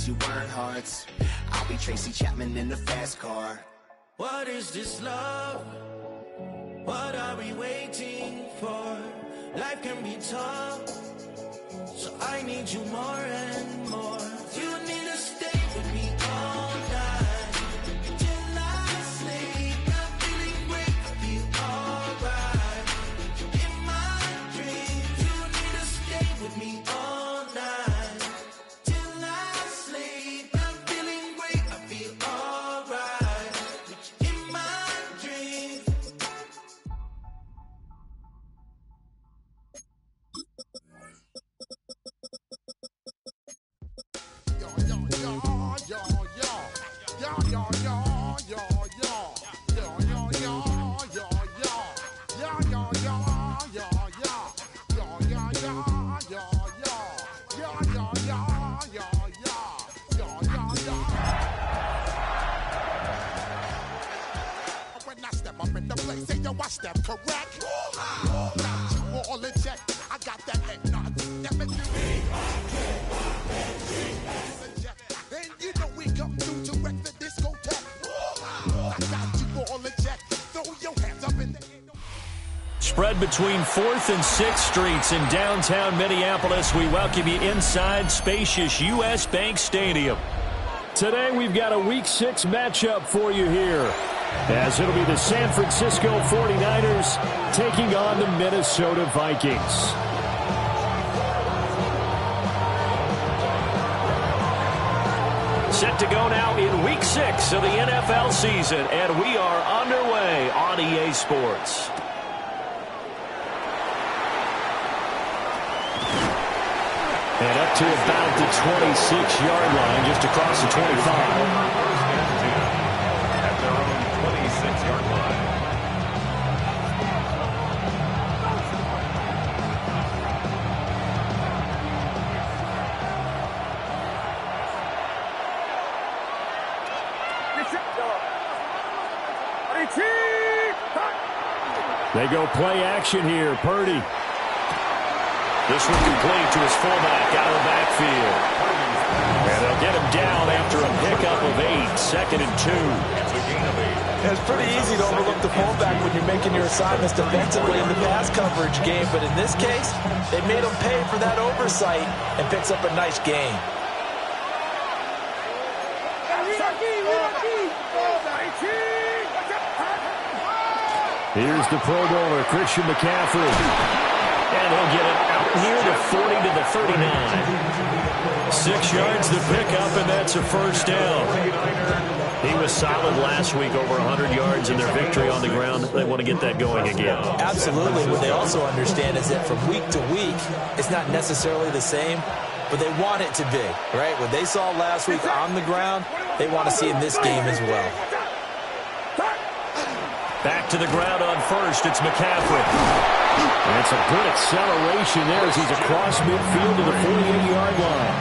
unless you earn hearts. I'll be Tracy Chapman in the fast car. What is this love? What are we waiting for? Life can be tough, so I need you more and more. You need to stay with me all night till I sleep. I'm feeling great, I feel alright. In my dreams, you need to stay with me all night till I sleep. I'm feeling great, I feel alright. In my dreams. When I step up in the place, say yo, I step correct. Got you all in check. I got that head nod. That make you and you know we come through to wreck the discotheque. I got you all in check. Throw your hands up in the air. Spread between 4th and 6th Streets in downtown Minneapolis. We welcome you inside spacious U.S. Bank Stadium. Today we've got a Week 6 matchup for you here, as it'll be the San Francisco 49ers taking on the Minnesota Vikings. Set to go now in Week 6 of the NFL season, and we are underway on EA Sports. And up to about the 26-yard line, just across the 25. At their own 26-yard line. They go play action here. Purdy. This one complete to his fullback out of the backfield. And they'll get him down after a pickup of 8, 2nd and 2. It's pretty easy to overlook the fullback when you're making your assignments defensively in the pass coverage game, but in this case, they made him pay for that oversight and picks up a nice gain. Here's the Pro Bowler, Christian McCaffrey. And he'll get it out here to 40 to the 39. 6 yards the pickup, and that's a first down. He was solid last week, over 100 yards in their victory on the ground. They want to get that going again. Absolutely. What they also understand is that from week to week, it's not necessarily the same, but they want it to be, right? What they saw last week on the ground, they want to see in this game as well. Back to the ground on first. It's McCaffrey. And it's a good acceleration there as he's across midfield to the 48-yard line.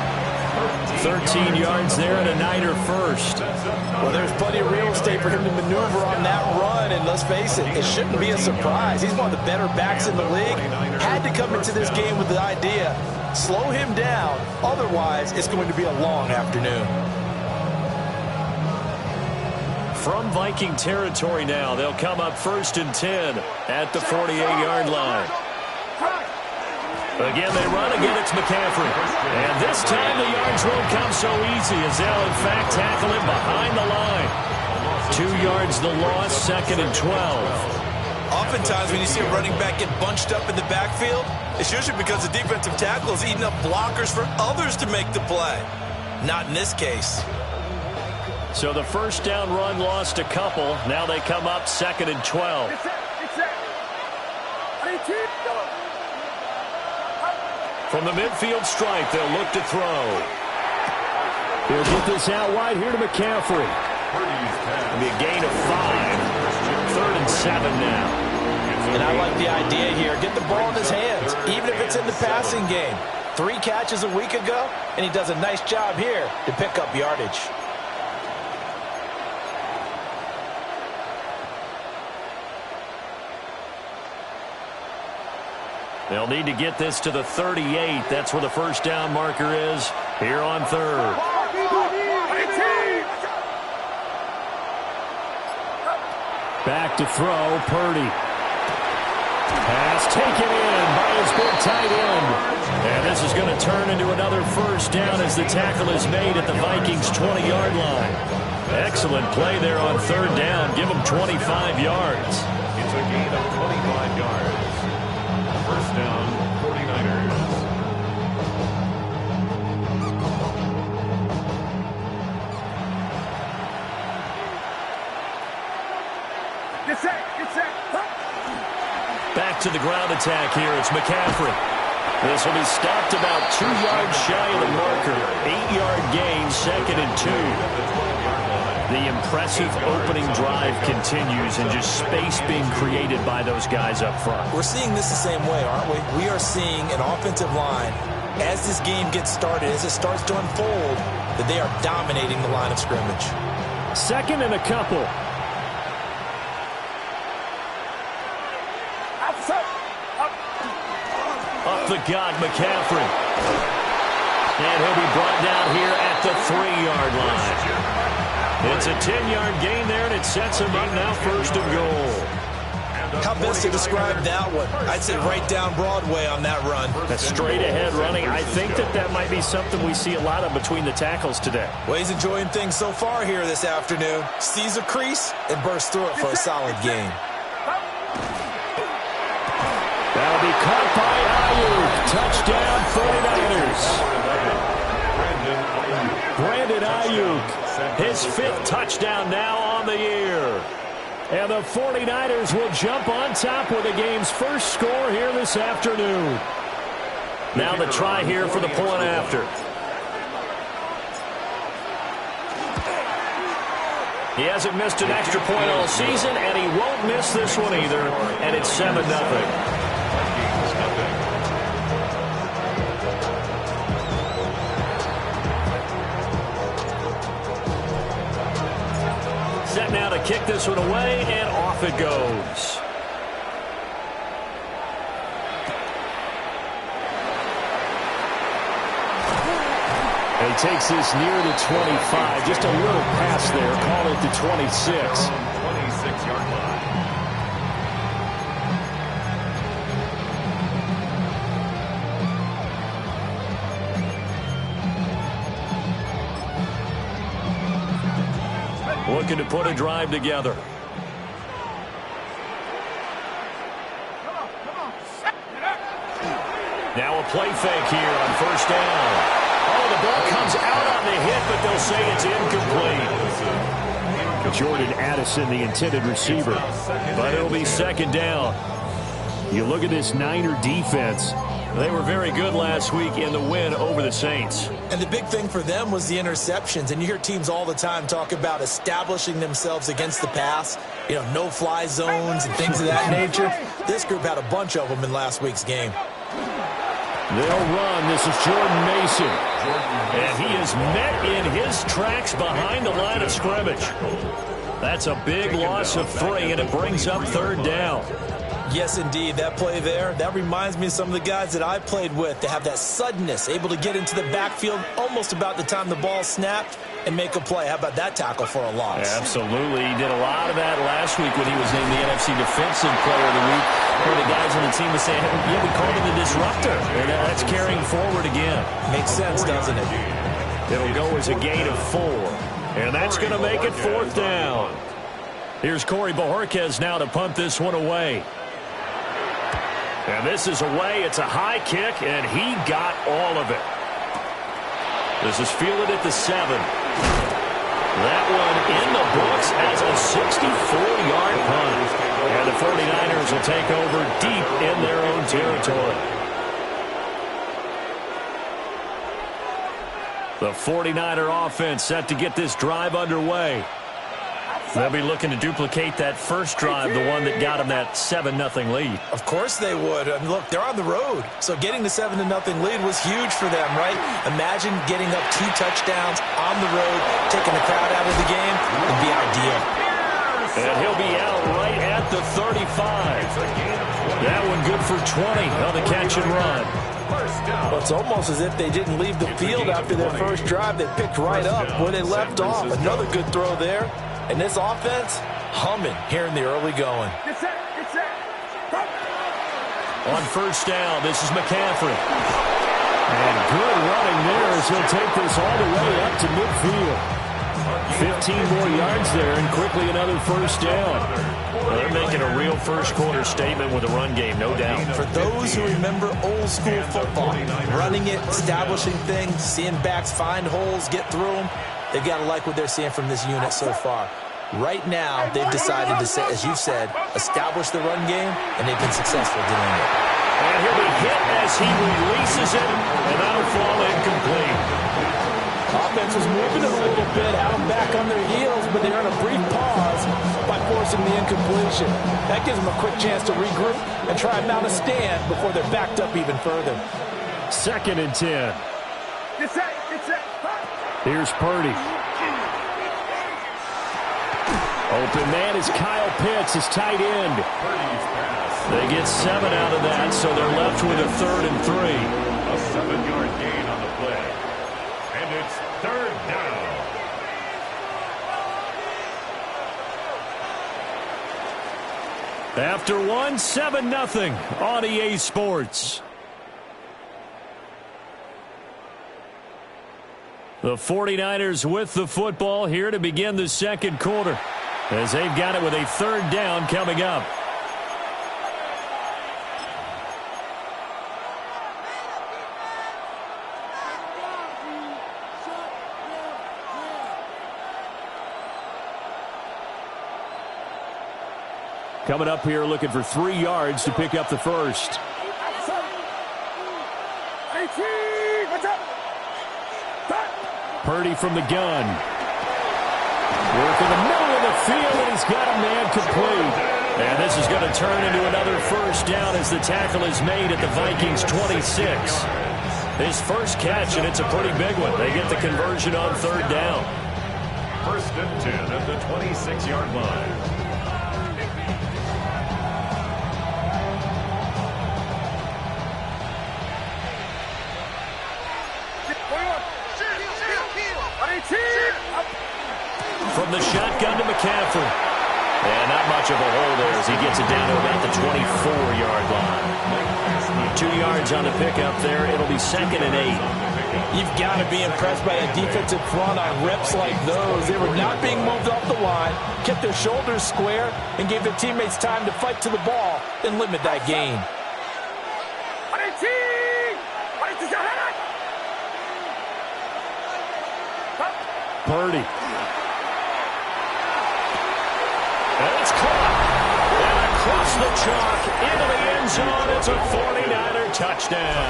13 yards there and a Niner first. Well, there's plenty of real estate for him to maneuver on that run, and let's face it, it shouldn't be a surprise. He's one of the better backs in the league. Had to come into this game with the idea, slow him down, otherwise it's going to be a long afternoon. From Viking territory now, they'll come up 1st and 10 at the 48-yard line. Again, they run. Again, it's McCaffrey. And this time the yards won't come so easy as they'll, in fact, tackle him behind the line. 2 yards the loss, 2nd and 12. Oftentimes when you see a running back get bunched up in the backfield, it's usually because the defensive tackle is eating up blockers for others to make the play. Not in this case. So the first down run lost a couple. Now they come up 2nd and 12. From the midfield stripe, they'll look to throw. He'll get this out wide here to McCaffrey. It'll be a gain of 5. 3rd and 7 now. And I like the idea here. Get the ball in his hands, even if it's in the passing game. 3 catches a week ago, and he does a nice job here to pick up yardage. They'll need to get this to the 38. That's where the first down marker is here on 3rd. Back to throw, Purdy. Pass taken in by his big tight end. And this is going to turn into another first down as the tackle is made at the Vikings' 20-yard line. Excellent play there on third down. Give them 25 yards. It's a gain of 25 yards. First down, 49ers. Back to the ground attack here. It's McCaffrey. This will be stopped about 2 yards shy of the marker. 8-yard gain, 2nd and 2. The impressive opening drive continues and just space being created by those guys up front. We're seeing this the same way, aren't we? We are seeing an offensive line, as this game gets started, as it starts to unfold, that they are dominating the line of scrimmage. 2nd and a couple. Up the gut, McCaffrey. And he'll be brought down here at the 3-yard line. It's a 10-yard gain there, and it sets him up now 1st and goal. How best to describe that one? I'd say right down Broadway on that run. A straight-ahead running. I think that might be something we see a lot of between the tackles today. Well, he's enjoying things so far here this afternoon. Sees a crease and bursts through it for a solid gain. That'll be caught by Ayuk. Touchdown, 49ers. Brandon Ayuk, his 5th touchdown now on the year. And the 49ers will jump on top with the game's first score here this afternoon. Now the try here for the point after. He hasn't missed an extra point all season, and he won't miss this one either. And it's 7-0. Set now to kick this one away, and off it goes. And he takes this near the 25. Just a little pass there. Call it the 26. 26-yard line. Looking to put a drive together. Now a play fake here on 1st down. Oh, the ball comes out on the hit, but they'll say it's incomplete. Jordan Addison, the intended receiver. But it'll be 2nd down. You look at this Niner defense. They were very good last week in the win over the Saints. And the big thing for them was the interceptions. And you hear teams all the time talk about establishing themselves against the pass. You know, no-fly zones and things of that nature. This group had a bunch of them in last week's game. They'll run. This is Jordan Mason. And he is met in his tracks behind the line of scrimmage. That's a big loss of 3, and it brings up 3rd down. Yes, indeed. That play there, that reminds me of some of the guys that I played with. They have that suddenness, able to get into the backfield almost about the time the ball snapped and make a play. How about that tackle for a loss? Yeah, absolutely. He did a lot of that last week when he was named the NFC Defensive Player of the Week. Where the guys on the team would say, yeah, we called him the disruptor. And that's carrying forward again. Makes sense, doesn't it? It'll go as a gain of 4. And that's going to make it 4th down. Here's Corey Bojorquez now to punt this one away. And this is away. It's a high kick, and he got all of it. This is fielded at the 7. That one in the books as a 64-yard punt. And the 49ers will take over deep in their own territory. The 49er offense set to get this drive underway. They'll be looking to duplicate that first drive, the one that got them that 7-0 lead. Of course they would. I mean, look, they're on the road. So getting the 7-0 lead was huge for them, right? Imagine getting up 2 touchdowns on the road, taking the crowd out of the game. Would be ideal. And he'll be out right at the 35. That one good for 20 on the catch and run. down. Well, it's almost as if they didn't leave the field after their first drive. They picked right up where they left off. Another good throw there. And this offense, humming here in the early going. On first down, this is McCaffrey. And good running there as he'll take this all the way up to midfield. 15 more yards there and quickly another first down. Well, they're making a real first quarter statement with the run game, no doubt. For those who remember old school football, running it, establishing things, seeing backs find holes, get through them, they've got to like what they're seeing from this unit so far. Right now, they've decided to, as you said, establish the run game, and they've been successful doing it. And he'll be hit as he releases it, and that'll fall incomplete. Offense was moving it a little bit, had them back on their heels, but they're in a brief pause by forcing the incompletion. That gives them a quick chance to regroup and try and mount a stand before they're backed up even further. 2nd and 10. Here's Purdy. Open man is Kyle Pitts, his tight end. They get 7 out of that, so they're left with a 3rd and 3. A 7-yard gain on the play. And it's 3rd down. After 1, 7-0 on EA Sports. The 49ers with the football here to begin the second quarter, as they've got it with a 3rd down coming up. Coming up here looking for 3 yards to pick up the first. Purdy from the gun. Work in the middle of the field, and he's got a man complete. And this is going to turn into another first down as the tackle is made at the Vikings' 26. His first catch, and it's a pretty big one. They get the conversion on 3rd down. 1st and 10 at the 26-yard line. From the shotgun to McCaffrey. And not much of a hole there as he gets it down to about the 24-yard line. 2 yards on the pickup there. It'll be 2nd and 8. You've got to be impressed by a defensive front on reps like those. They were not being moved off the line, kept their shoulders square, and gave their teammates time to fight to the ball and limit that gain. Purdy. And it's caught. And across the chalk into the end zone. It's a 49er touchdown.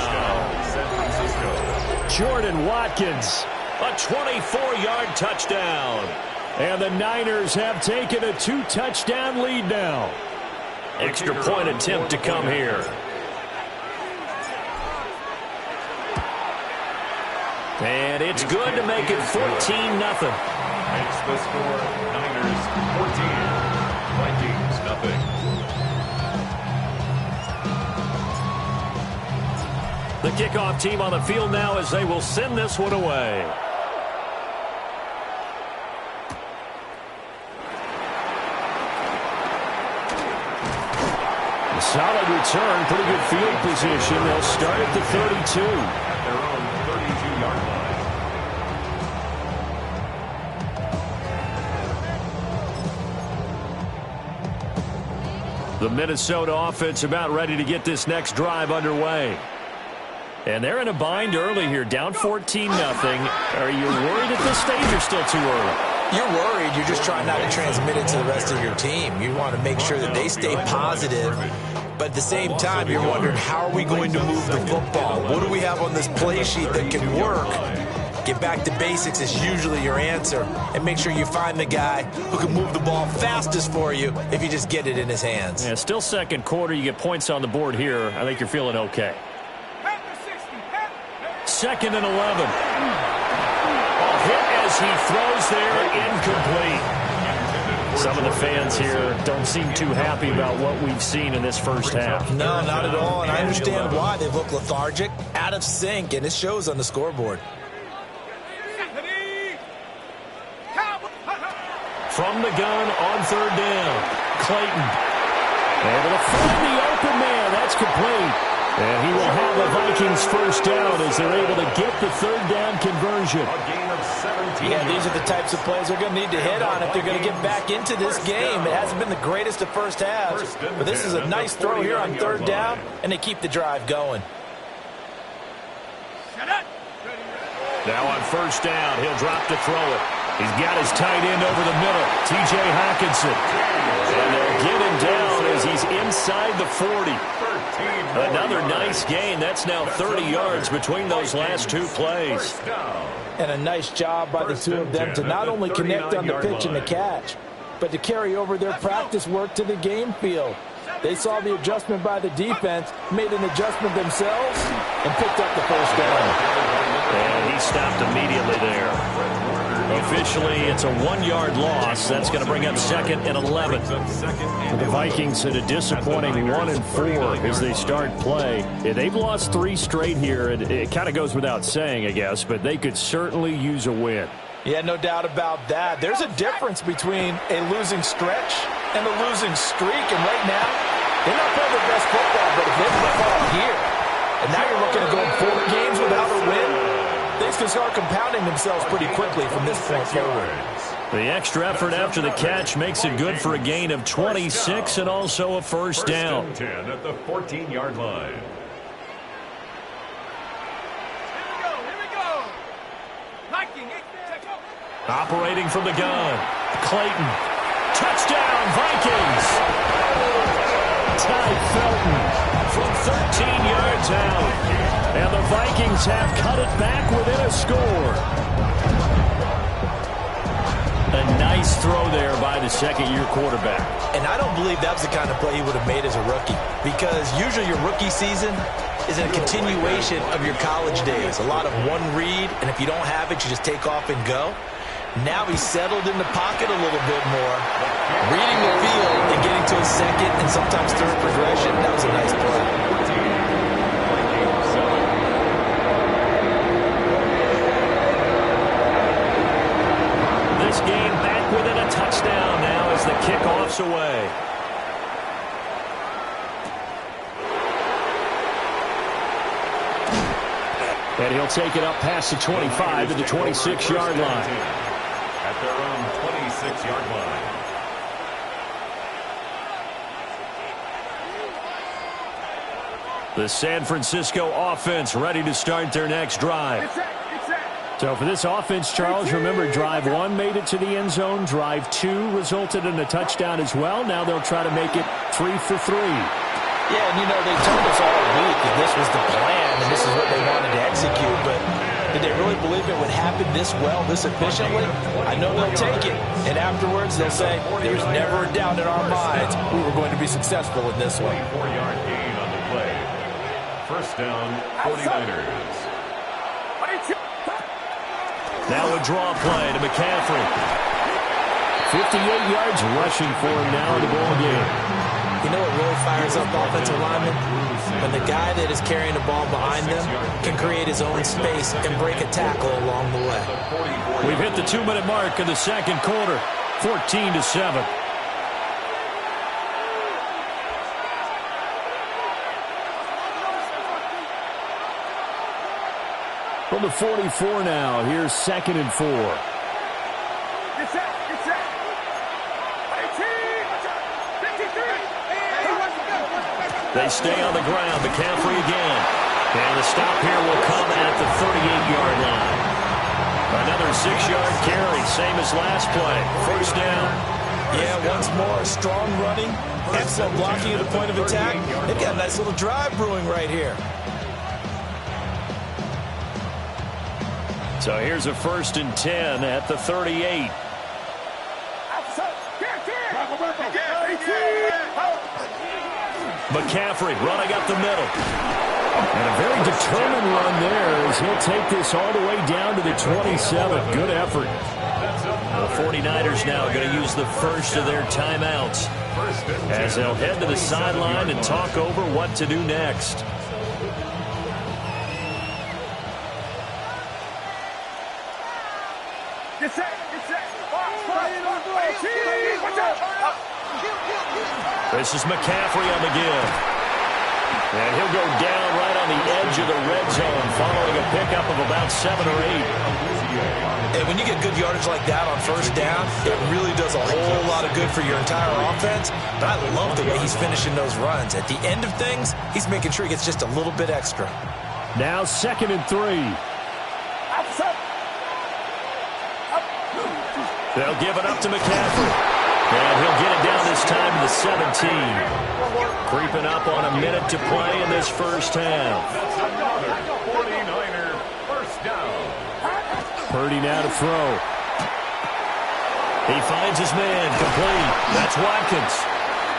Jordan Watkins, a 24-yard touchdown. And the Niners have taken a 2-touchdown lead now. Extra point attempt to come here. And it's good to make it 14-0. Makes the score Niners 14. Vikings nothing. The kickoff team on the field now as they will send this one away. A solid return, pretty good field position. They'll start at the 32. At their own 32-yard line. The Minnesota offense about ready to get this next drive underway. And they're in a bind early here, down 14-0. Are you worried at this stage or still too early? You're worried. You're just trying not to transmit it to the rest of your team. You want to make sure that they stay positive. But at the same time, you're wondering, how are we going to move the football? What do we have on this play sheet that can work? Get back to basics is usually your answer. And make sure you find the guy who can move the ball fastest for you if you just get it in his hands. Yeah, still second quarter. You get points on the board here. I think you're feeling okay. 2nd and 11. A hit as he throws there, incomplete. Some of the fans here don't seem too happy about what we've seen in this first half. No, not at all, and I understand why. They look lethargic, out of sync, and it shows on the scoreboard. From the gun on third down, Clayton able to find the open man. That's complete. And he will have the Vikings first down as they're able to get the third down conversion. A gain of 17. Yeah, these are the types of plays they're going to need to hit on if they're going to get back into this game. It hasn't been the greatest of first halves, but this is a nice throw here on third down, and they keep the drive going. Now on first down, he'll drop to throw it. He's got his tight end over the middle, T.J. Hockenson. And they'll get him down as he's inside the 40. Another nice gain. That's now 30 yards between those last two plays. And a nice job by the two of them to not only connect on the pitch and the catch, but to carry over their practice work to the game field. They saw the adjustment by the defense, made an adjustment themselves, and picked up the first down. And he stopped immediately there. Officially, it's a 1-yard loss. That's going to bring up 2nd and 11. The Vikings at a disappointing 1-4 as they start play. They've lost 3 straight here. It kind of goes without saying, I guess, but they could certainly use a win. Yeah, no doubt about that. There's a difference between a losing stretch and a losing streak. And right now, they're not playing their best football, but if they flip off here, and now you're looking at going 4 games without a win, things can start compounding themselves pretty quickly from this point forward. The extra effort after the catch makes it good for a gain of 26 and also a first down. 10 at the 14-yard line. Operating from the gun, Clayton. Touchdown, Vikings! Ty Felton from 13 yards out. And the Vikings have cut it back within a score. A nice throw there by the second-year quarterback. And I don't believe that was the kind of play he would have made as a rookie, because usually your rookie season is a continuation of your college days. A lot of one read, and if you don't have it, you just take off and go. Now he's settled in the pocket a little bit more, reading the field and getting to his second and sometimes third progression. That was a nice play. This game back within a touchdown now as the kickoff's away. And he'll take it up past the 25 to the 26-yard line. At their own 26-yard line. The San Francisco offense ready to start their next drive. So for this offense, Charles, remember drive 1 made it to the end zone. Drive 2 resulted in a touchdown as well. Now they'll try to make it 3 for 3. Yeah, and you know, they told us all week that this was the plan and this is what they wanted to execute, but did they really believe it would happen this well, this efficiently? I know they'll take it, and afterwards they'll say, there's never a doubt in our minds we were going to be successful in this one. 24-yard gain on the play. First down, 49ers. Now a draw play to McCaffrey. 58 yards rushing for him now in the ball game. You know what really fires up offensive linemen? When the guy that is carrying the ball behind them can create his own space and break a tackle along the way. We've hit the 2-minute mark in the second quarter, 14-7. From the 44 now, here's 2nd and 4. They stay on the ground. McCaffrey again. And the stop here will come at the 38-yard line. Another 6-yard carry, same as last play. First down. Yeah, once more, strong running, excellent blocking at the point of attack. They've got a nice little drive brewing right here. So here's a 1st and 10 at the 38. McCaffrey running up the middle. And a very determined run there as he'll take this all the way down to the 27. Good effort. The 49ers now going to use the first of their timeouts as they'll head to the sideline and talk over what to do next. This is McCaffrey on the give. And he'll go down right on the edge of the red zone following a pickup of about 7 or 8. And when you get good yardage like that on first down, it really does a whole lot of good for your entire offense. But I love the way he's finishing those runs. At the end of things, he's making sure he gets just a little bit extra. Now 2nd and 3. They'll give it up to McCaffrey. And he'll get it down this time to the 17. Creeping up on a minute to play in this first half. 49er first down. Purdy now to throw. He finds his man complete. That's Watkins.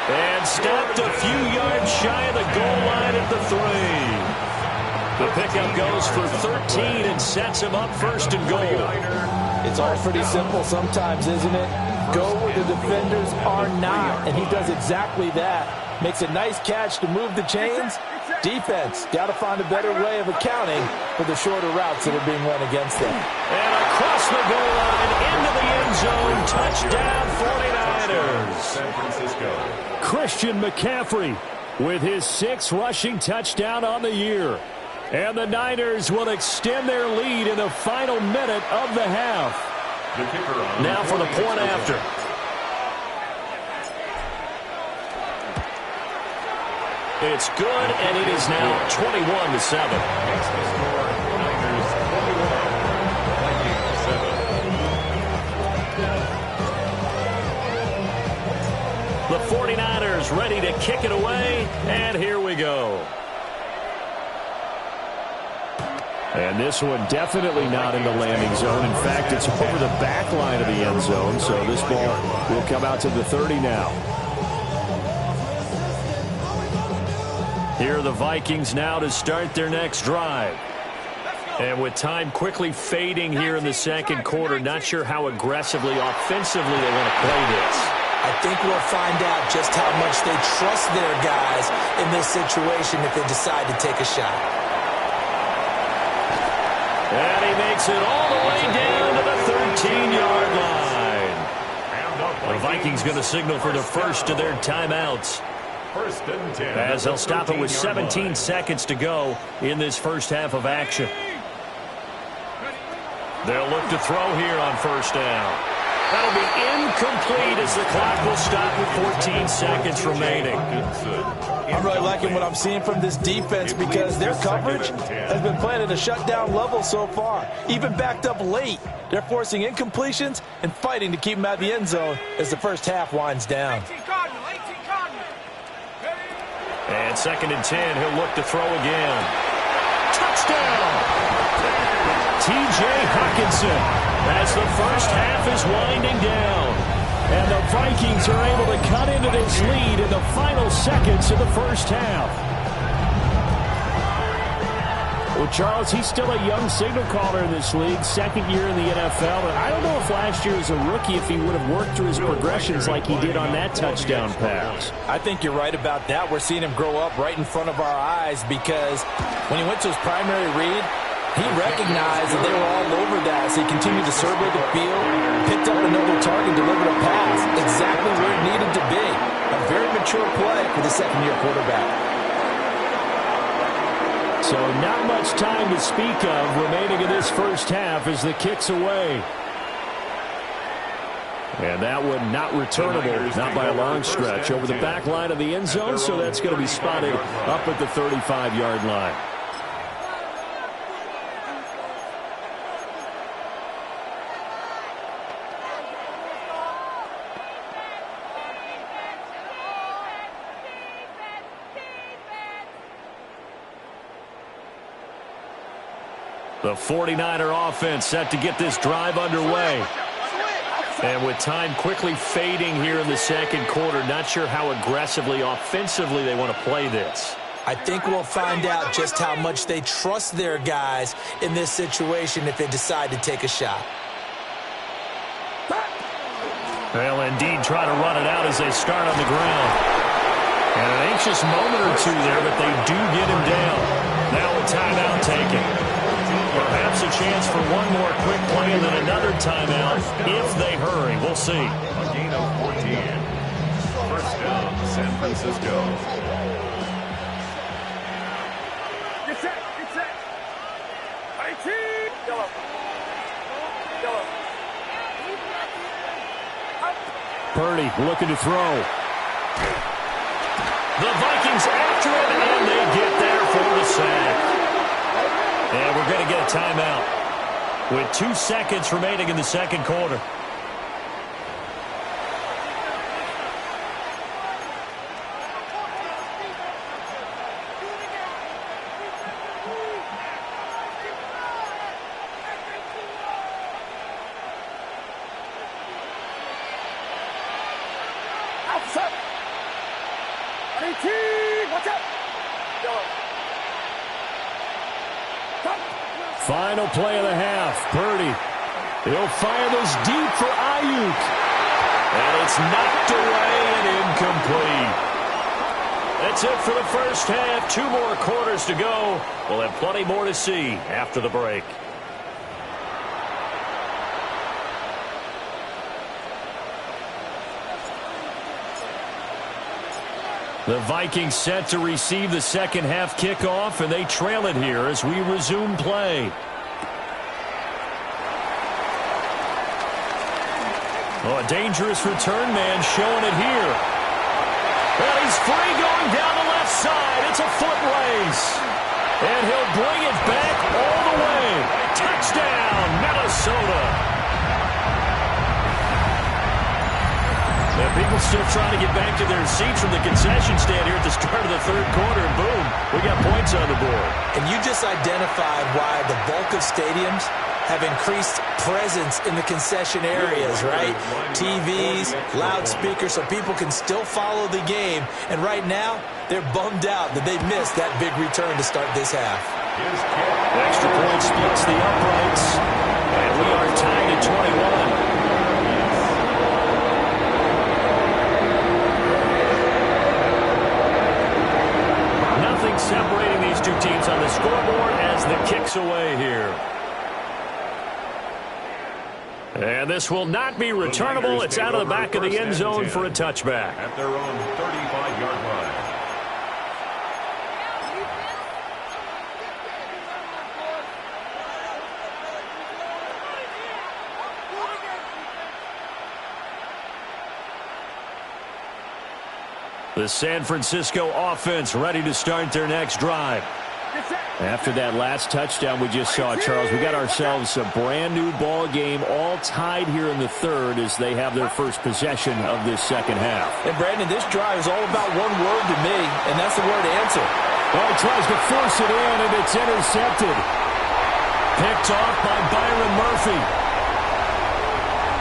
And stopped a few yards shy of the goal line at the 3. The pickup goes for 13 and sets him up first and goal. It's all pretty simple sometimes, isn't it? Go where the defenders are not, and he does exactly that. Makes a nice catch to move the chains. Defense, got to find a better way of accounting for the shorter routes that are being run against them. And across the goal line, into the end zone, touchdown 49ers. San Francisco. Christian McCaffrey with his 6th rushing touchdown on the year. And the Niners will extend their lead in the final minute of the half. The kicker on now for the point after. It's good, and it is now 21-7. Makes the score Niners 21, Vikings 7. The 49ers ready to kick it away, and here we go. And this one definitely not in the landing zone. In fact, it's over the back line of the end zone, so this ball will come out to the 30 now. Here are the Vikings now to start their next drive. And with time quickly fading here in the second quarter, not sure how aggressively, offensively they want to play this. I think we'll find out just how much they trust their guys in this situation if they decide to take a shot. And he makes it all the way down to the 13-yard line. The Vikings going to signal for the first of their timeouts. First and 10. As they'll stop it with 17 seconds to go in this first half of action. They'll look to throw here on first down. That'll be incomplete as the clock will stop with 14 seconds remaining. I'm really liking what I'm seeing from this defense because their coverage has been playing at a shutdown level so far. Even backed up late, they're forcing incompletions and fighting to keep them out of the end zone as the first half winds down. And 2nd and 10, he'll look to throw again. Touchdown! T.J. Hockenson as the first half is winding down. And the Vikings are able to cut into this lead in the final seconds of the first half. Well, Charles, he's still a young signal caller in this league, 2nd year in the NFL. And I don't know if last year as a rookie if he would have worked through his progressions like he did on that touchdown pass. I think you're right about that. We're seeing him grow up right in front of our eyes because when he went to his primary read, he recognized that they were all over that as he continued to survey the field, picked up another target, delivered a pass exactly where it needed to be. A very mature play for the 2nd-year quarterback. So not much time to speak of remaining in this first half as the kick's away. And that one not returnable, not by a long stretch, over the back line of the end zone, so that's going to be spotted up at the 35-yard line. The 49er offense set to get this drive underway. And with time quickly fading here in the second quarter, not sure how aggressively, offensively they want to play this. I think we'll find out just how much they trust their guys in this situation if they decide to take a shot. They'll indeed try to run it out as they start on the ground. And an anxious moment or two there, but they do get him down. Now a timeout taken. Perhaps a chance for one more quick play and then another timeout if they hurry. We'll see. A gain of 14. First down, San Francisco. Get set. Yellow. Purdy looking to throw. The Vikings after it, and they get there for the sack. And we're going to get a timeout with 2 seconds remaining in the second quarter. Final play of the half. Purdy. He'll fire this deep for Ayuk. And it's knocked away and incomplete. That's it for the first half. 2 more quarters to go. We'll have plenty more to see after the break. The Vikings set to receive the second half kickoff, and they trail it here as we resume play. Oh, a dangerous return man showing it here. And he's free going down the left side. It's a foot race. And he'll bring it back all the way. Touchdown, Minnesota. People still trying to get back to their seats from the concession stand here at the start of the third quarter, and boom, we got points on the board. And you just identified why the bulk of stadiums have increased presence in the concession areas, right? TVs, loudspeakers, so people can still follow the game. And right now, they're bummed out that they missed that big return to start this half. The extra point splits the uprights, and we are tied at 21. Separating these two teams on the scoreboard as the kick's away here. And this will not be returnable. It's out of the back of the end zone for a touchback. At their own 35-yard line. The San Francisco offense ready to start their next drive. After that last touchdown we just saw, Charles, we got ourselves a brand new ball game, all tied here in the third as they have their first possession of this second half. And Brandon, this drive is all about one word to me, and that's the word answer. Well, he tries to force it in, and it's intercepted. Picked off by Byron Murphy.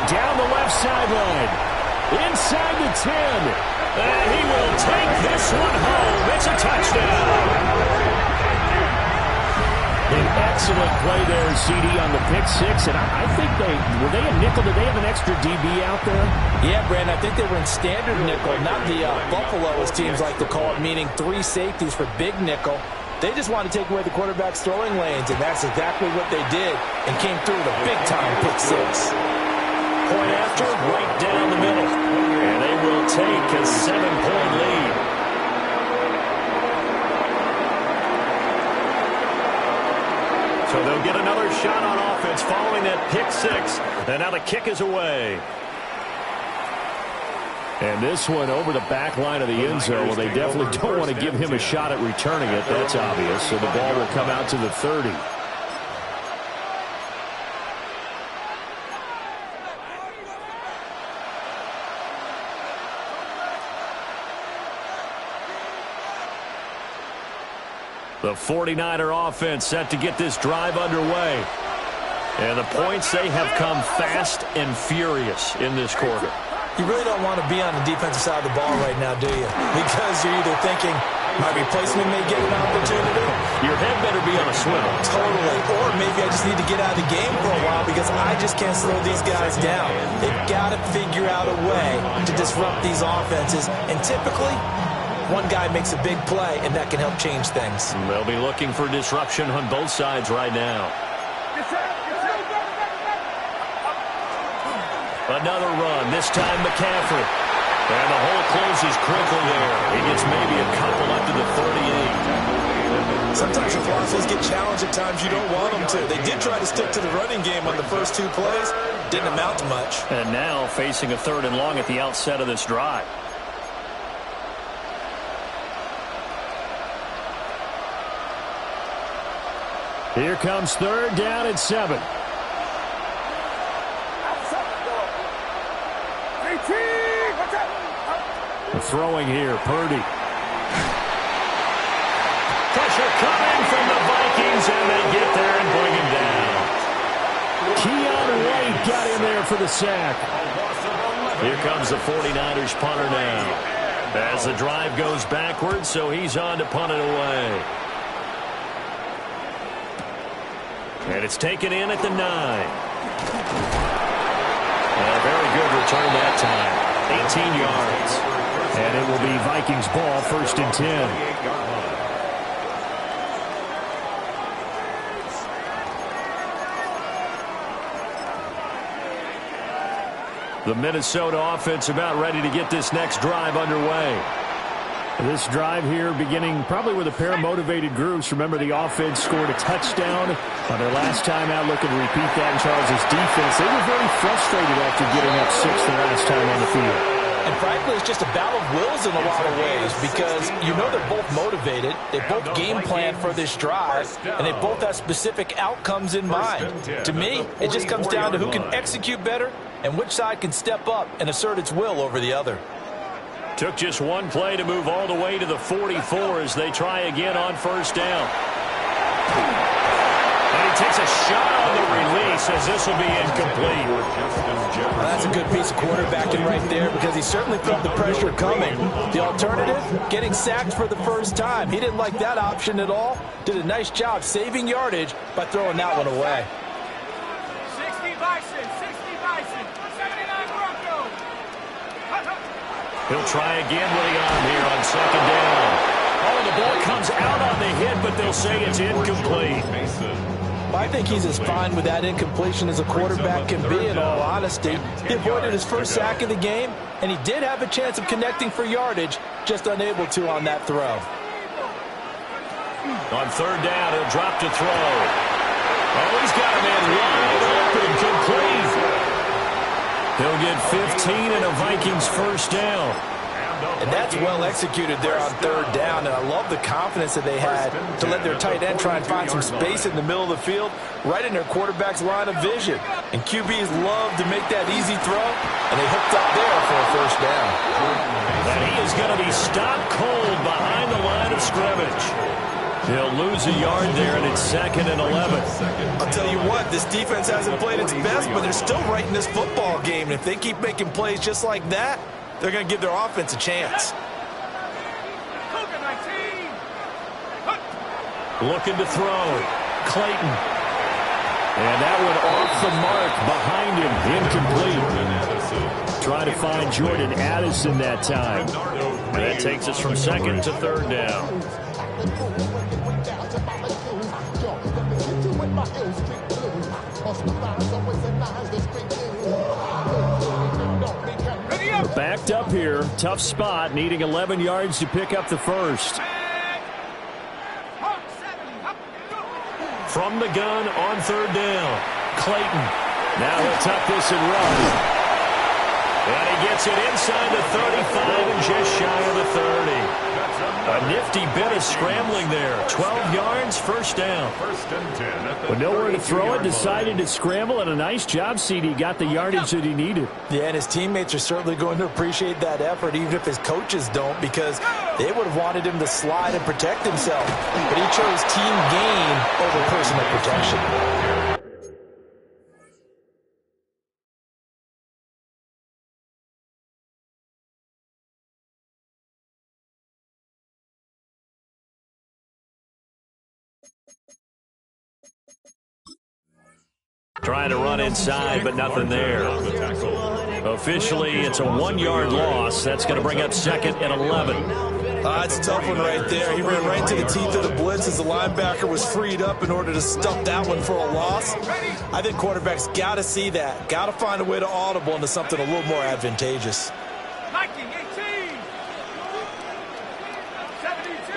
Down the left sideline. Inside the 10. And he will take this one home. It's a touchdown. An excellent play there, CD, on the pick six. And I think were they a nickel? Did they have an extra DB out there? Yeah, Brandon, I think they were in standard nickel, not the Buffalo, as teams like to call it, meaning 3 safeties for big nickel. They just wanted to take away the quarterback's throwing lanes, and that's exactly what they did and came through with a big-time pick six. Point after, right down the middle. And they will take a 7-point lead. So they'll get another shot on offense following that pick six. And now the kick is away. And this one over the back line of the end zone. Well, they definitely don't want to give him a shot at returning it. That's obvious. So the ball will come out to the 30. The 49er offense set to get this drive underway. And the points, they have come fast and furious in this quarter. You really don't want to be on the defensive side of the ball right now, do you? Because you're either thinking, My replacement may get an opportunity. Your head better be on a swivel. Totally. Or maybe I just need to get out of the game for a while because I just can't slow these guys down. They've got to figure out a way to disrupt these offenses. And typically, one guy makes a big play, and that can help change things. They'll be looking for disruption on both sides right now. Another run, this time McCaffrey. And the hole closes quickly there. He gets maybe a couple up to the 38. Sometimes your philosophies get challenged at times you don't want them to. They did try to stick to the running game on the first 2 plays. Didn't amount to much. And now facing a 3rd and long at the outset of this drive. Here comes 3rd down and 7. Throwing here, Purdy. Pressure coming from the Vikings, and they get there and bring him down. Keon White got in there for the sack. Here comes the 49ers punter now. As the drive goes backwards, so he's on to punt it away. And it's taken in at the 9. And a very good return that time. 18 yards. And it will be Vikings ball, 1st and 10. The Minnesota offense about ready to get this next drive underway. This drive here beginning probably with a pair of motivated groups. Remember, the offense scored a touchdown on their last time out, looking to repeat that in Charles' defense. They were very frustrated after getting up 6 the last time on the field. And frankly, it's just a battle of wills in a lot of ways because you know they're both motivated. They both game plan for this drive, and they both have specific outcomes in mind. To me, it just comes down to who can execute better and which side can step up and assert its will over the other. Took just one play to move all the way to the 44 as they try again on 1st down. And he takes a shot on the release as this will be incomplete. Well, that's a good piece of quarterbacking right there because he certainly felt the pressure coming. The alternative, getting sacked for the first time. He didn't like that option at all. Did a nice job saving yardage by throwing that one away. 60 Bison, 79 Broncos. He'll try again with the arm here on 2nd down. Oh, the ball comes out on the hit, but they'll say it's incomplete. I think he's as fine with that incompletion as a quarterback can be, in all honesty. He avoided his first sack of the game, and he did have a chance of connecting for yardage, just unable to on that throw. On 3rd down, he'll drop to throw. Oh, he's got a man wide open, complete. He'll get 15 and a Vikings 1st down. And that's well executed there on 3rd down, and I love the confidence that they had to let their tight end try and find some space in the middle of the field, right in their quarterback's line of vision. And QBs love to make that easy throw, and they hooked up there for a 1st down. And he is going to be stopped cold behind the line of scrimmage. He'll lose a yard there, and it's 2nd and 11. I'll tell you what, this defense hasn't played its best, but they're still right in this football game. And if they keep making plays just like that, they're going to give their offense a chance. Looking to throw. Clayton. And that one off the mark behind him. Incomplete. Try to find Jordan Addison that time. That takes us from 2nd to 3rd down. Backed up here. Tough spot. Needing 11 yards to pick up the 1st. From the gun on 3rd down. Clayton. Now he'll tuck this and run. And he gets it inside the 35 and just shy of the 30. A nifty bit of scrambling there. 12 yards, 1st down. With nowhere to throw it, decided to scramble, and a nice job, CD. Got the yardage that he needed. Yeah, and his teammates are certainly going to appreciate that effort, even if his coaches don't, because they would have wanted him to slide and protect himself. But he chose team gain over personal protection. Trying to run inside, but nothing there. Officially, it's a 1-yard loss. That's going to bring up second and 11. It's a tough one right there. He ran right to the teeth of the blitz as the linebacker was freed up in order to stuff that one for a loss. I think quarterbacks got to see that. Got to find a way to audible into something a little more advantageous. Viking 18. 72.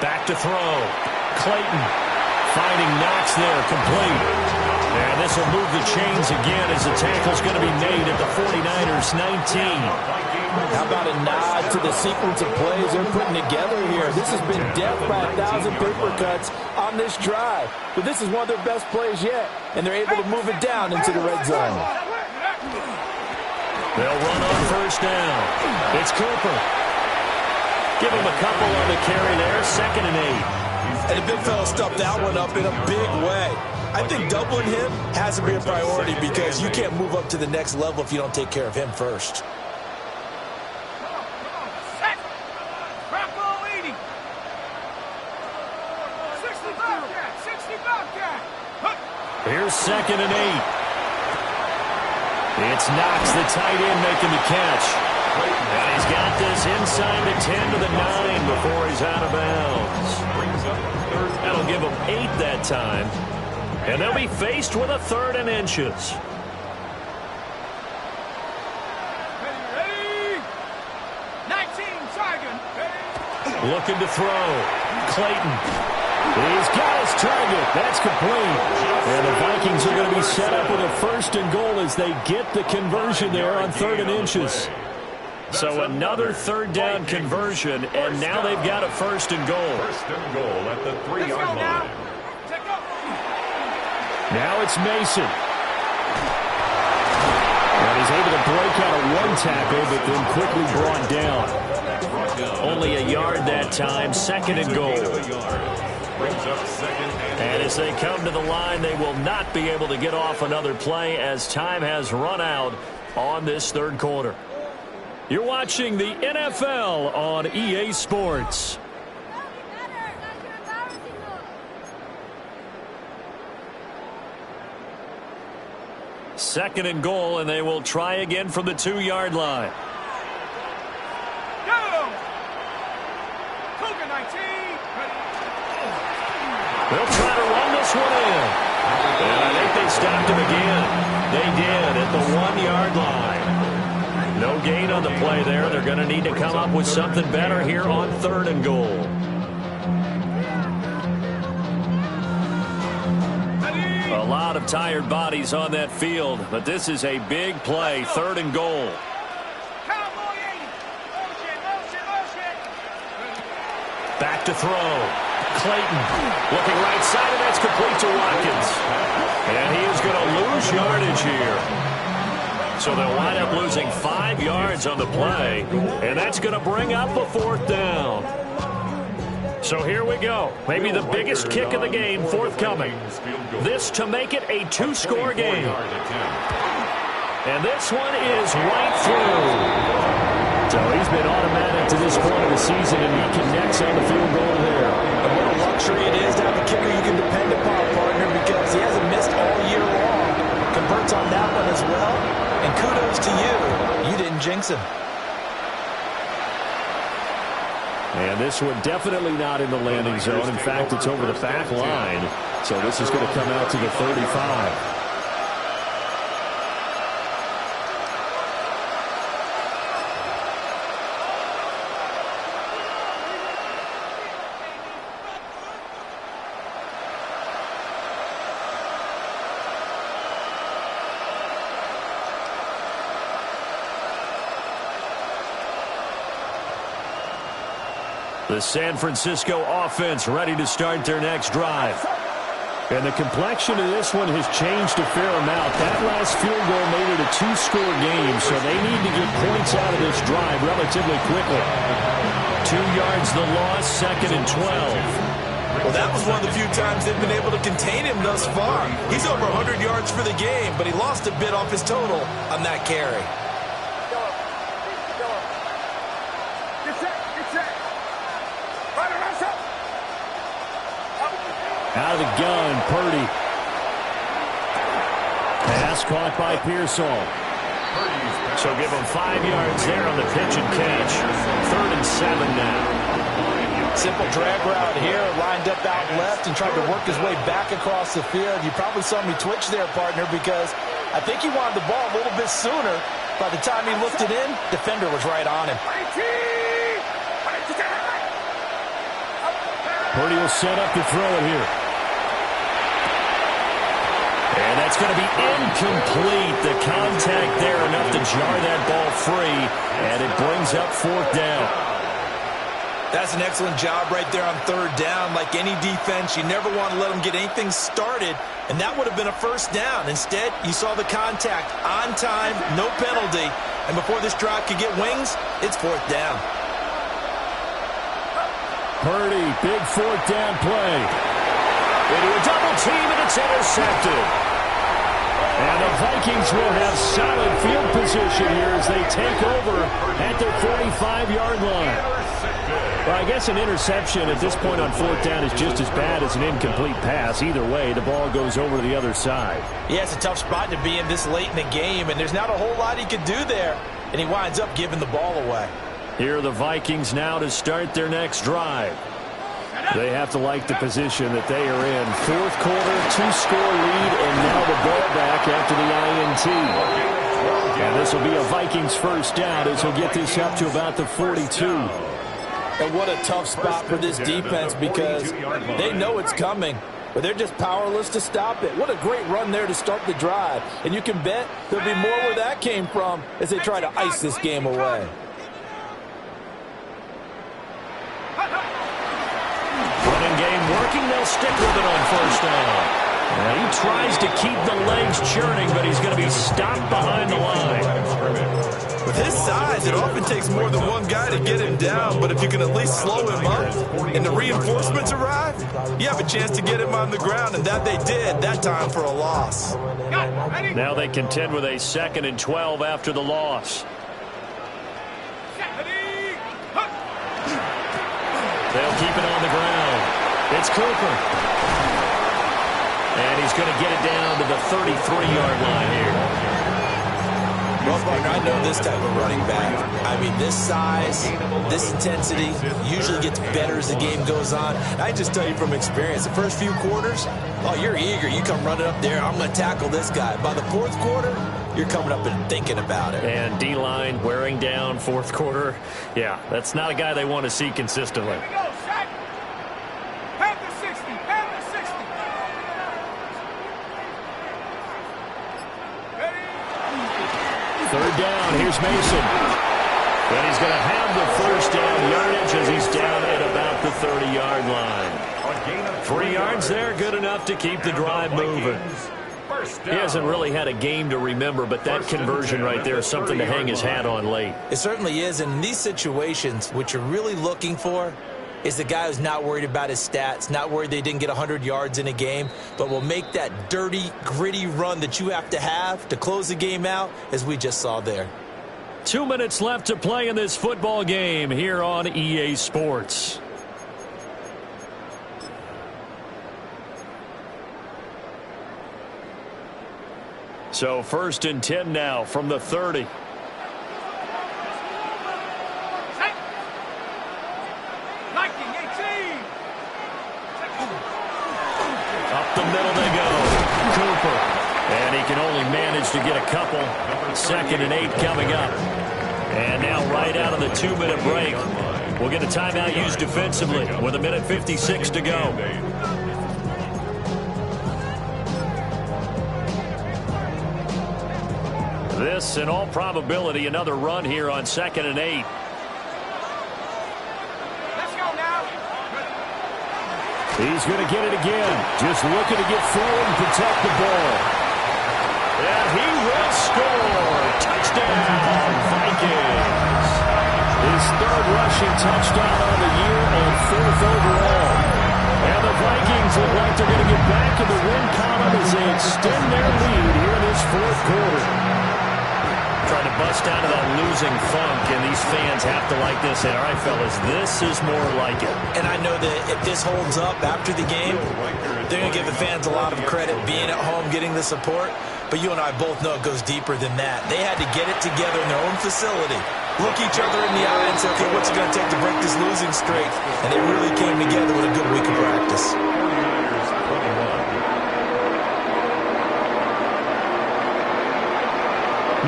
Back to throw. Clayton finding Knox there, complete. And this will move the chains again as the tackle's going to be made at the 49ers 19. How about a nod to the sequence of plays they're putting together here? This has been death by 1,000 paper cuts on this drive. But this is one of their best plays yet, and they're able to move it down into the red zone. They'll run on first down. It's Cooper. Give him a couple on the carry there, second and 8. And the big fella stuffed that one up in a big way. I think doubling him has to be a priority because you can't move up to the next level if you don't take care of him first. Set. Bronco 80. 60 Bobcat. 60 Bobcat. Here's second and 8. It's Knox, the tight end, making the catch. And he's got this inside the 10 to the 9 before he's out of bounds. That'll give him 8 that time. And they'll be faced with a 3rd and inches. Ready. 19 Sargon. Looking to throw. Clayton. He's got his target. That's complete. And the Vikings are going to be set up with a 1st and goal as they get the conversion there on 3rd and inches. So another 3rd down conversion, and now they've got a 1st and goal. 1st and goal at the 3-yard line. Now it's Mason. And he's able to break out of one tackle, but then quickly brought down. Only a yard that time, 2nd and goal. And as they come to the line, they will not be able to get off another play as time has run out on this 3rd quarter. You're watching the NFL on EA Sports. Second and goal, and they will try again from the 2-yard line. Go! Cougar 19. They'll try to run this one in. And I think they stopped him again. They did at the 1-yard line. No gain on the play there. They're going to need to come up with something better here on 3rd and goal. A lot of tired bodies on that field, but this is a big play, 3rd and goal. Cowboy 80. Motion. Back to throw. Clayton looking right side, and that's complete to Watkins. And he is going to lose yardage here. So they'll wind up losing 5 yards on the play, and that's going to bring up a 4th down. So here we go. Maybe the biggest kick of the game forthcoming. This to make it a 2-score game. And this one is right through. So he's been automatic to this point of the season, and he connects on the field goal there. And what a luxury it is to have a kicker you can depend upon, partner, because he hasn't missed all year long. Converts on that one as well. And kudos to you. You didn't jinx him. And this one definitely not in the landing zone. In fact, it's over the back line. So this is going to come out to the 35. The San Francisco offense ready to start their next drive. And the complexion of this one has changed a fair amount. That last field goal made it a 2-score game, so they need to get points out of this drive relatively quickly. 2 yards the loss, 2nd and 12. Well, that was one of the few times they've been able to contain him thus far. He's over 100 yards for the game, but he lost a bit off his total on that carry. Out of the gun, Purdy. Pass caught by Pearsall. So give him 5 yards there on the pitch and catch. 3rd and 7 now. Simple drag route here, lined up out left and tried to work his way back across the field. You probably saw me twitch there, partner, because I think he wanted the ball a little bit sooner. By the time he looked it in, defender was right on him. Purdy will set up to throw it here. And that's going to be incomplete. The contact there enough to jar that ball free, and it brings up 4th down. That's an excellent job right there on 3rd down. Like any defense, you never want to let them get anything started, and that would have been a 1st down. Instead, you saw the contact on time, no penalty, and before this drive could get wings, it's 4th down. Purdy, big 4th down play. Into a double team, and it's intercepted. And the Vikings will have solid field position here as they take over at their 45-yard line. Well, I guess an interception at this point on 4th down is just as bad as an incomplete pass. Either way, the ball goes over to the other side. Yeah, it's a tough spot to be in this late in the game, and there's not a whole lot he could do there. And he winds up giving the ball away. Here are the Vikings now to start their next drive. They have to like the position that they are in. 4th quarter, 2-score lead, and now the ball back after the INT. And this will be a Vikings 1st down as he'll get this up to about the 42. And what a tough spot for this defense because they know it's coming, but they're just powerless to stop it. What a great run there to start the drive. And you can bet there'll be more where that came from as they try to ice this game away. Running game working. They'll stick with it on 1st down. Now he tries to keep the legs churning, but he's going to be stopped behind the line. With his size, it often takes more than one guy to get him down, but if you can at least slow him up and the reinforcements arrive, you have a chance to get him on the ground, and that they did, that time for a loss. Now they contend with a 2nd and 12 after the loss. They'll keep it on the ground. It's Cooper. And he's going to get it down to the 33-yard line here. Well, partner, I know this type of running back. I mean, this size, this intensity usually gets better as the game goes on. And I just tell you from experience, the first few quarters, oh, you're eager. You come running up there, I'm going to tackle this guy. By the 4th quarter, you're coming up and thinking about it. And D-line wearing down 4th quarter. Yeah, that's not a guy they want to see consistently. Here we go, set. Have the 60. Have the 60. Ready? 3rd down. Here's Mason. And he's going to have the 1st down yardage as he's down at about the 30-yard line. 3 yards there, good enough to keep the drive moving. He hasn't really had a game to remember, but that conversion right there is something to hang his hat on late. It certainly is, and in these situations, what you're really looking for is the guy who's not worried about his stats, not worried they didn't get 100 yards in a game, but will make that dirty, gritty run that you have to close the game out, as we just saw there. 2 minutes left to play in this football game here on EA Sports. So 1st and 10 now from the 30. Lightning 18. Up the middle they go. Cooper. And he can only manage to get a couple. 2nd and 8 coming up. And now right out of the 2-minute break, we'll get a timeout used defensively with 1:56 to go. This, in all probability, another run here on 2nd and 8. Let's go now. He's going to get it again. Just looking to get forward and protect the ball. And he will score. Touchdown, Vikings. His 3rd rushing touchdown on the year and 4th overall. And the Vikings look like they're going to get back in the win column as they extend their lead here in this 4th quarter. trying to bust out of that losing funk, and these fans have to like this. And all right, fellas, this is more like it. And I know that if this holds up after the game, they're going to give the fans a lot of credit being at home, getting the support. But you and I both know it goes deeper than that. They had to get it together in their own facility, look each other in the eye and say, okay, what's it going to take to break this losing streak? And they really came together with a good week of practice. 49ers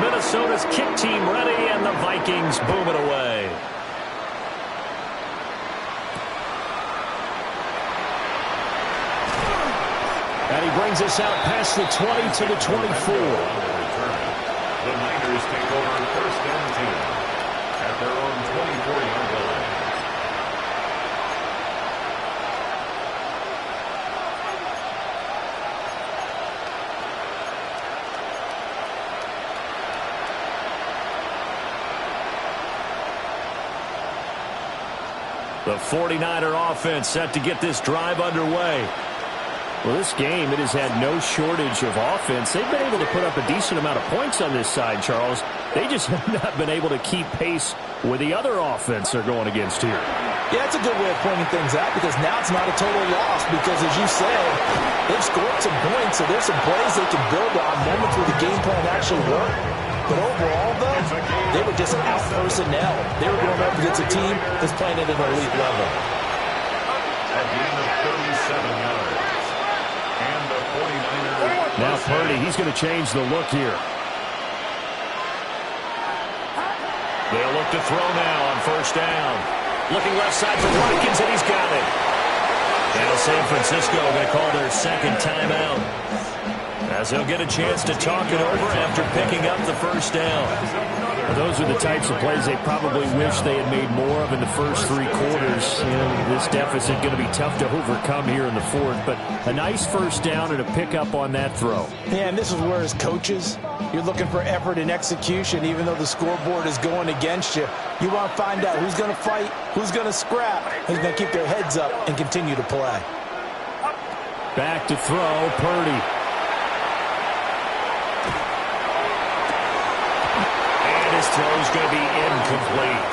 21. Minnesota's kick team ready, and the Vikings boom it away. And he brings us out past the 20 to the 24. The Niners take over first and 10 at their own 24-yard line. The 49er offense set to get this drive underway. Well, this game, it has had no shortage of offense. They've been able to put up a decent amount of points on this side, Charles. They just have not been able to keep pace with the other offense they're going against here. Yeah, that's a good way of pointing things out because now it's not a total loss because, as you said, they've scored some points, so there's some plays they can build on, moments where the game plan actually worked. But overall, though, they were just out personnel. They were going up against a team that's playing at an elite level. At the end of 37 yards. And the 49ers. Now Purdy, he's going to change the look here. They'll look to throw now on first down. Looking left side for Watkins, and he's got it. Now San Francisco going to call their second timeout, as they'll get a chance to talk it over after picking up the first down. Well, those are the types of plays they probably wish they had made more of in the first three quarters. You know, this deficit going to be tough to overcome here in the fourth, but a nice first down and a pickup on that throw. Yeah, and this is where, as coaches, you're looking for effort and execution, even though the scoreboard is going against you. You want to find out who's going to fight, who's going to scrap, who's going to keep their heads up and continue to play. Back to throw, Purdy. His throw is going to be incomplete.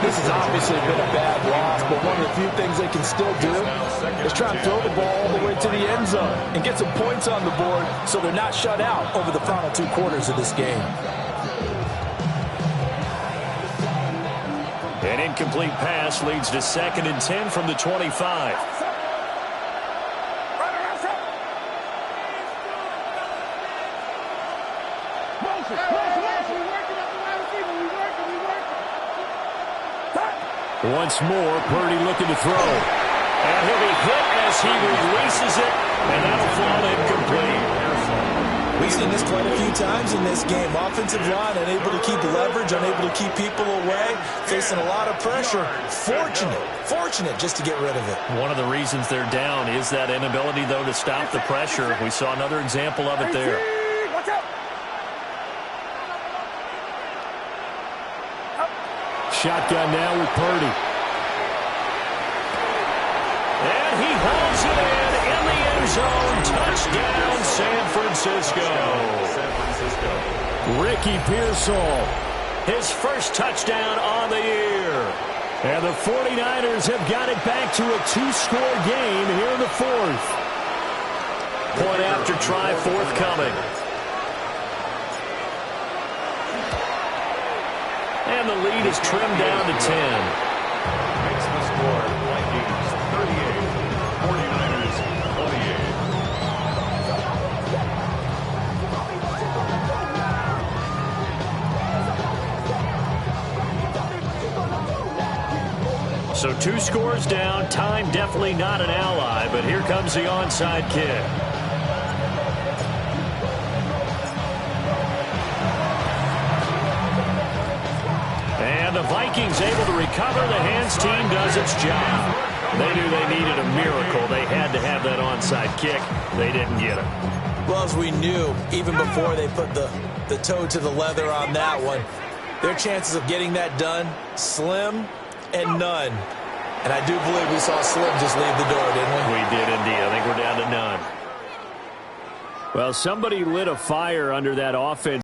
This has obviously been a bad loss, but one of the few things they can still do is try and throw the ball all the way to the end zone and get some points on the board so they're not shut out over the final two quarters of this game. An incomplete pass leads to 2nd and 10 from the 25. Once more, Purdy looking to throw. And he'll be hit as he releases it, and that'll fall incomplete. We've seen this quite a few times in this game. Offensive line unable to keep leverage, unable to keep people away, facing a lot of pressure. Fortunate just to get rid of it. One of the reasons they're down is that inability, though, to stop the pressure. We saw another example of it there. Shotgun now with Purdy. And he hauls it in the end zone. Touchdown, San Francisco. Ricky Pearsall, his first touchdown on the year. And the 49ers have got it back to a 2-score game here in the fourth. Point after try forthcoming. And the lead is trimmed down to 10. Makes the score. Vikings 38. 49ers 28. So 2 scores down. Time definitely not an ally, but here comes the onside kick. And the Vikings able to recover. The hands team does its job. They knew they needed a miracle. They had to have that onside kick. They didn't get it. Well, as we knew, even before they put the toe to the leather on that one, their chances of getting that done, slim and none. And I do believe we saw Slim just leave the door, didn't we? We did indeed. I think we're down to none. Well, somebody lit a fire under that offense.